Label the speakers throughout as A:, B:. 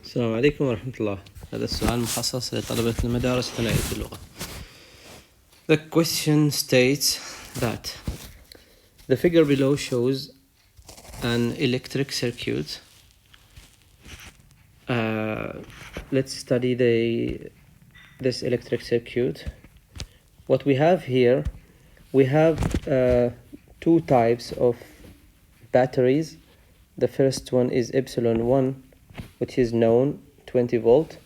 A: السلام عليكم ورحمة الله. هذا السؤال مخصص لطلبة المدارس ثنائية اللغة. The question states that the figure below shows an electric circuit. Let's study this electric circuit. What we have here, we have two types of batteries. The first one is epsilon 1, which is known, 20 volt.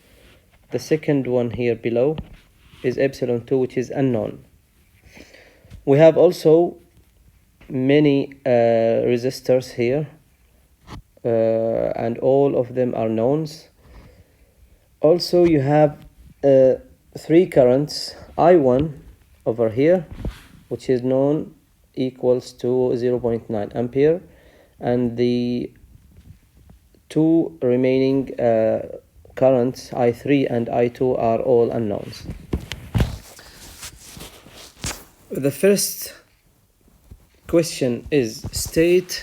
A: The second one here below is epsilon 2, which is unknown. We have also many resistors here, and all of them are knowns. Also, you have three currents, I1 over here, which is known, equals to 0.9 ampere, and the two remaining currents, I3 and I2, are all unknowns. The first question is state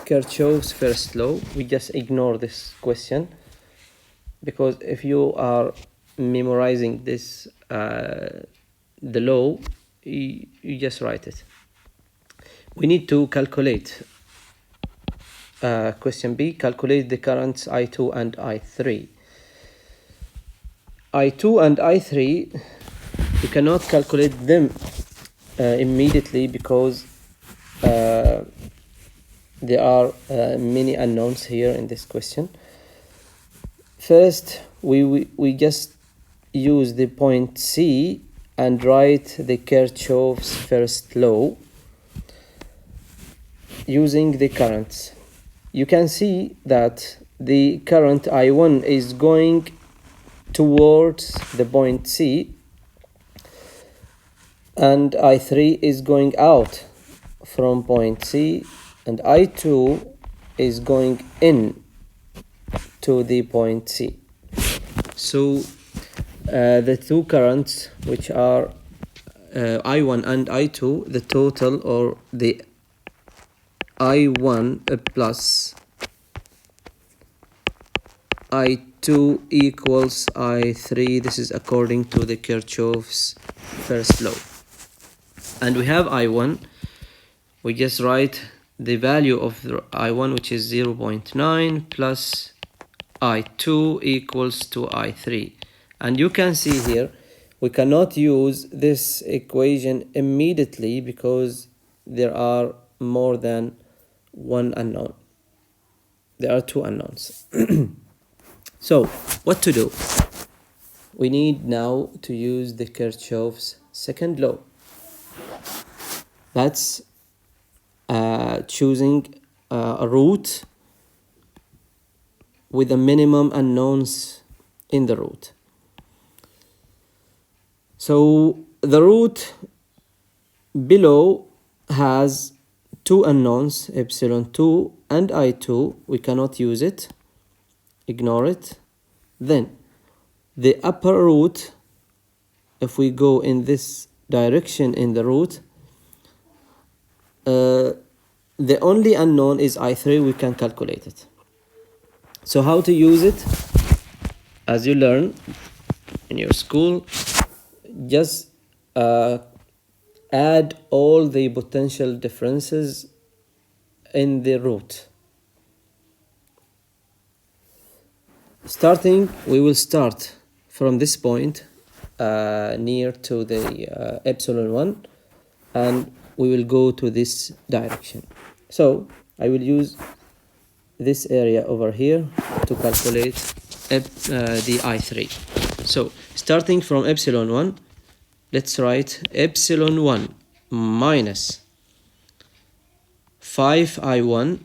A: Kirchhoff's first law. We just ignore this question, because if you are memorizing this, the law, you just write it. We need to calculate. Question B, calculate the currents I2 and I3. I2 and I3, you cannot calculate them immediately, because there are many unknowns here in this question. First, we just use the point C and write the Kirchhoff's first law using the currents. You can see that the current I1 is going towards the point C, and I3 is going out from point C, and I2 is going in to the point C. So the two currents, which are I1 and I2, the total, or the I1 plus I2 equals I3. This is according to the Kirchhoff's first law. And we have I1. We just write the value of the I1, which is 0.9, plus I2 equals to I3. And you can see here, we cannot use this equation immediately, because there are more than one unknown. There are two unknowns. So what to do? We need now to use the Kirchhoff's second law. That's choosing a route with a minimum unknowns in the route. So the route below has two unknowns, epsilon 2 and I2. We cannot use it, ignore it. Then the upper route, if we go in this direction in the route, the only unknown is I3. We can calculate it. So how to use it? As you learn in your school, just add all the potential differences in the route. We will start from this point near to the epsilon 1, and we will go to this direction. So I will use this area over here to calculate the I3. So starting from epsilon 1, let's write epsilon 1 minus 5I1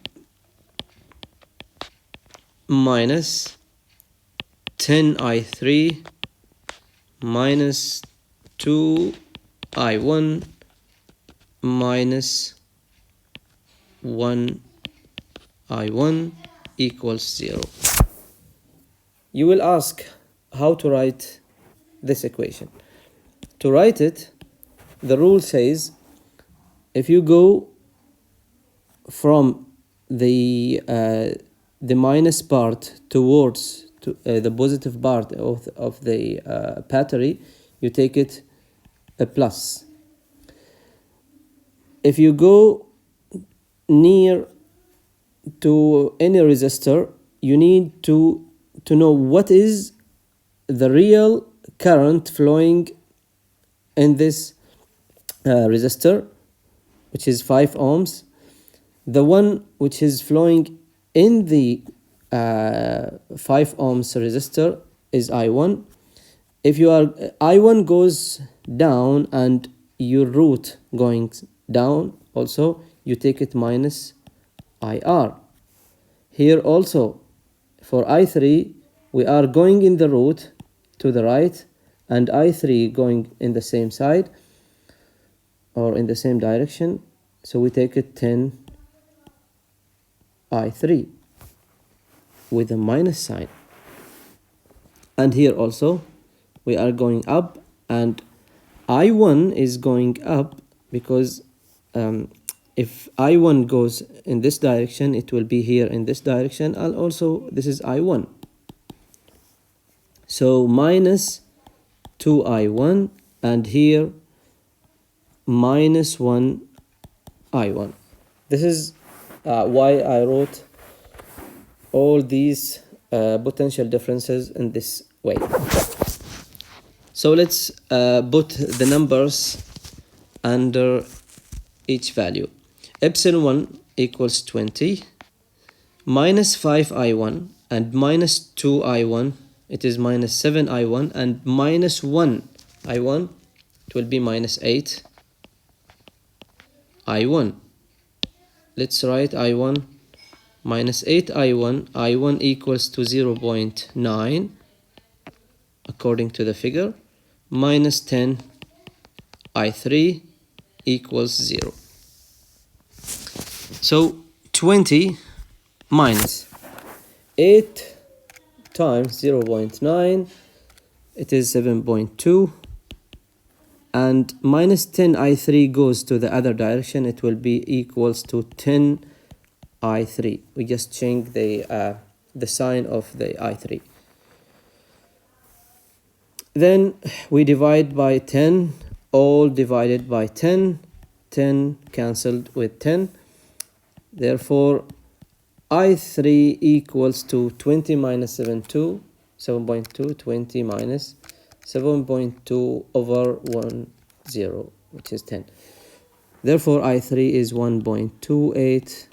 A: minus 10I3 minus 2I1 minus 1I1 equals 0. You will ask how to write this equation. To write it, the rule says, if you go from the minus part towards to the positive part of the battery, you take it a plus. If you go near to any resistor, you need to know what is the real current flowing in this resistor, which is 5 ohms. The one which is flowing in the 5 ohms resistor is I1. If your I1 goes down and your root going down also, you take it minus IR. Here also for I3, we are going in the root to the right and I3 going in the same side or in the same direction, so we take it 10 I3 with a minus sign. And here also we are going up and I1 is going up because if I1 goes in this direction, it will be here in this direction, and also this is I1. So minus 2I1, and here minus 1 I1. This is why I wrote all these potential differences in this way. So let's put the numbers under each value. Epsilon 1 equals 20, minus 5I1 and minus 2I1, it is minus 7I1, and minus 1I1, it will be minus 8I1. Let's write I1 minus 8I1, I1 equals to 0.9 according to the figure, minus 10I3 equals 0. So 20 minus 8 times 0.9, it is 7.2, and minus 10I3 goes to the other direction, it will be equals to 10I3. We just change the sign of the I3. Then we divide by 10, all divided by 10, 10 cancelled with 10. Therefore, I3 equals to 20 minus 7.2, 20 minus 7.2 over 10, which is 10. Therefore, I3 is 1.28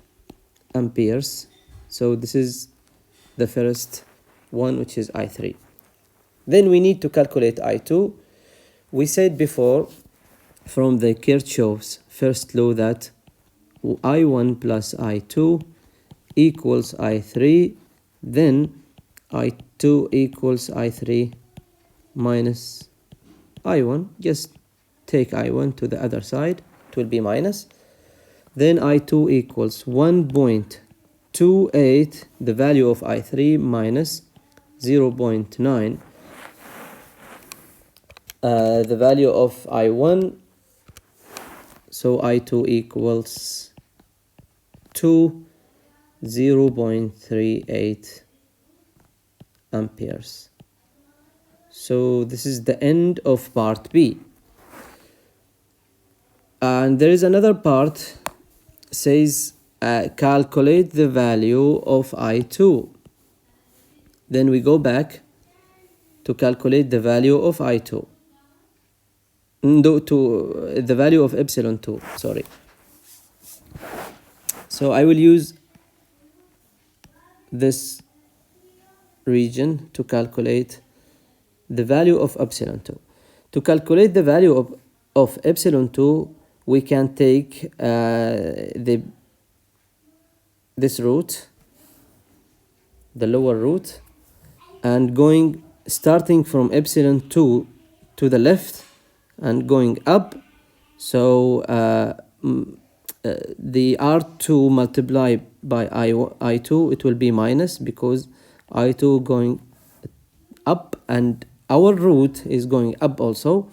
A: amperes. So this is the first one, which is I3. Then we need to calculate I2. We said before from the Kirchhoff's first law that I1 plus I2 equals I3, then I2 equals I3 minus I1. Just take I1 to the other side, it will be minus. Then I2 equals 1.28, the value of I3, minus 0.9. The value of I1, so I2 equals 0.38 amperes. So this is the end of part B. And there is another part, says calculate the value of I2. Then we go back to calculate the value of I2. To the value of epsilon 2, sorry. So I will use this region to calculate the value of epsilon 2. To calculate the value of epsilon 2, we can take this root, the lower root, and starting from epsilon 2 to the left and going up. So the R2 multiplied by I2, it will be minus, because I2 going up and our root is going up also.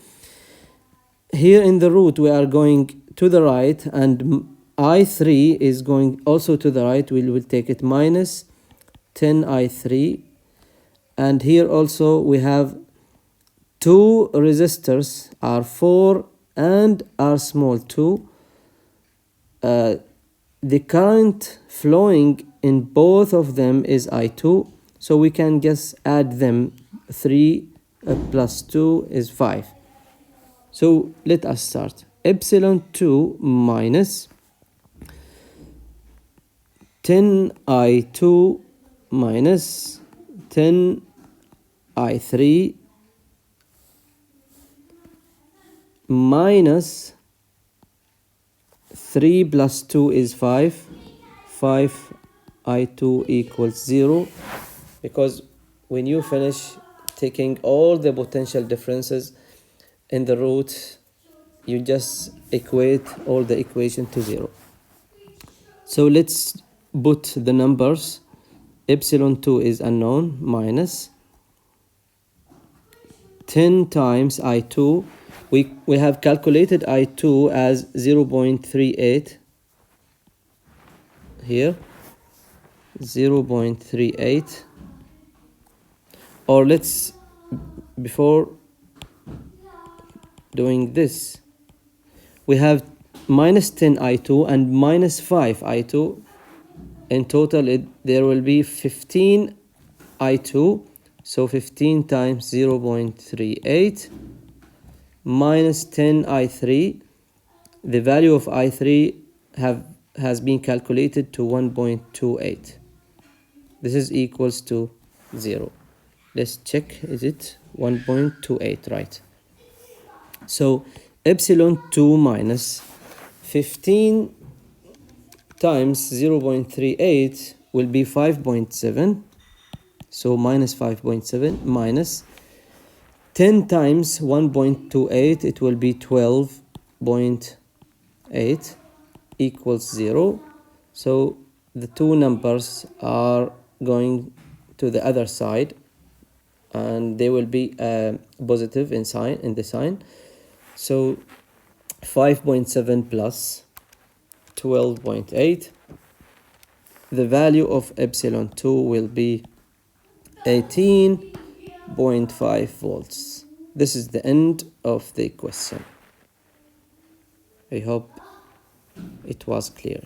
A: Here in the root we are going to the right, and I3 is going also to the right. We will take it minus 10I3, and here also we have two resistors, R4 and R small 2. The current flowing in both of them is I2, so we can just add them. 3 plus 2 is 5. So let us start. Epsilon 2 minus 10I2 minus 10I3 minus 3 plus 2 is 5. 5I2 equals 0, because when you finish taking all the potential differences in the root, you just equate all the equation to 0. So let's put the numbers. Epsilon 2 is unknown, minus 10 times I2. We have calculated I2 as 0.38 here, 0.38. Or let's, before doing this, we have minus 10 I2 and minus 5 I2. In total, there will be 15 I2. So 15 times 0.38 minus 10 I3. The value of I3 has been calculated to 1.28. This is equals to 0. Let's check, is it 1.28, right? So epsilon 2 minus 15 times 0.38 will be 5.7. So minus 5.7 minus 10 times 1.28, it will be 12.8 equals 0. So the two numbers are going to the other side, and they will be positive in the sign. So 5.7 plus 12.8, the value of epsilon 2 will be 18.5 volts. This is the end of the question. I hope it was clear.